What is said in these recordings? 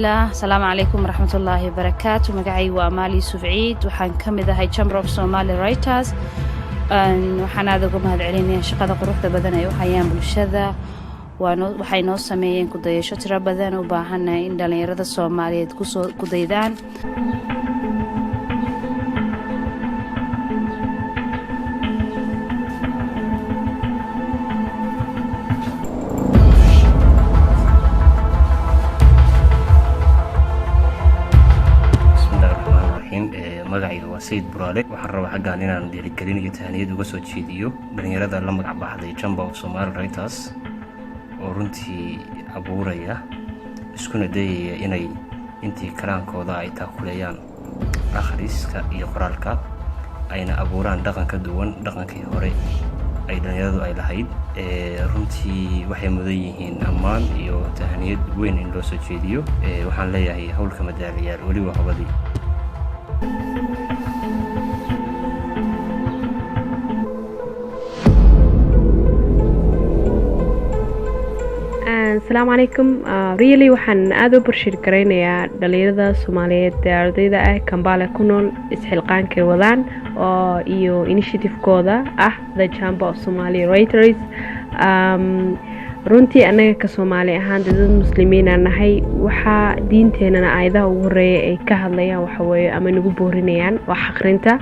الله. السلام عليكم ورحمة الله وبركاته. مقعي وأمالي سفعيد وحان كمذا هاي Chamber of Somali Writers. وحان هذاكم هاد عليني شقادة قروحة بدنا يوحيان بالشذا وحي نو سميين كدايشو ترى بدنا وباهنا إن دالين رضا الصومالية كدايدان. magacayga waa Sayid Buraale waxaan rabaa xaggan inaan dhiirigelin iyo tahniyad uga soo jeediyo dhalinyarada la magac baxday Chamber of Somali Writers oo runtii abuuraya iskuna dayaya inay intii karaankooda ay taakuleeyaan akhriska iyo qoraalka ayna abuuraan dhaqan ka duwan dhaqankii hore ay dhalinyaradu ay lahayd runtii waxay mudan yihiin ammaan iyo tahniyad weyn in loo soo jeediyo waxaan leeyahay hawlka madaaliyaal wali waa hawadi السلام عليكم. really waxaan aad u barshir gareynayaa dhalinyarada Soomaaliyeed ee ardayda ah Kampala ku nool isxilqaanka wadaan oo iyo initiative-kooda ah the Chamber of Somali Writers. runtii anaga ka Soomaali ahaan dad muslimiin ah nahay waxa diinteenana aayadaha ugu horeeyay ay ka hadlayaan waxa weeye ama nagu boorinayaan wax akhrinta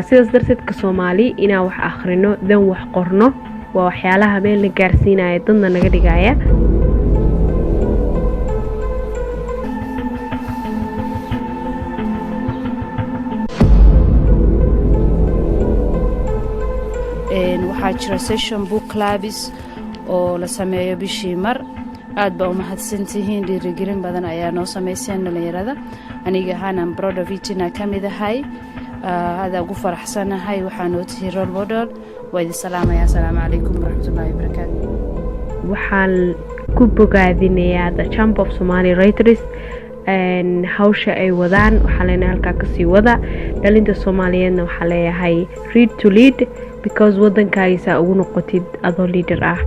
sidaas darteed ka Soomaali inaan wax akhrino dan wax qorno waa waxyaalaha meel la gaarsiinayo dadna naga dhigaya waxaa jira session book clubs oo la sameeyo bishii mar aad baa u mahadsantihiin dhiirigelin badan ayaa noo sameyseen dhalinyarada aniga ahaan proud of it inaan ka mid ahay هذا ugu faraxsanahay waxaan u tihi role model waydi salaamaya assalaamu calaykum waraxmatullaahi wabarakaatu waxaan ku bogaadinayaa the Chamber of Somali Writers hawsha ay wadaan waxaa leenahay halkaa kasii wada dhalinta Soomaaliyeedna waxaa leeyahay read to lead because wadankaagiisa ugu noqotid adoo leader ah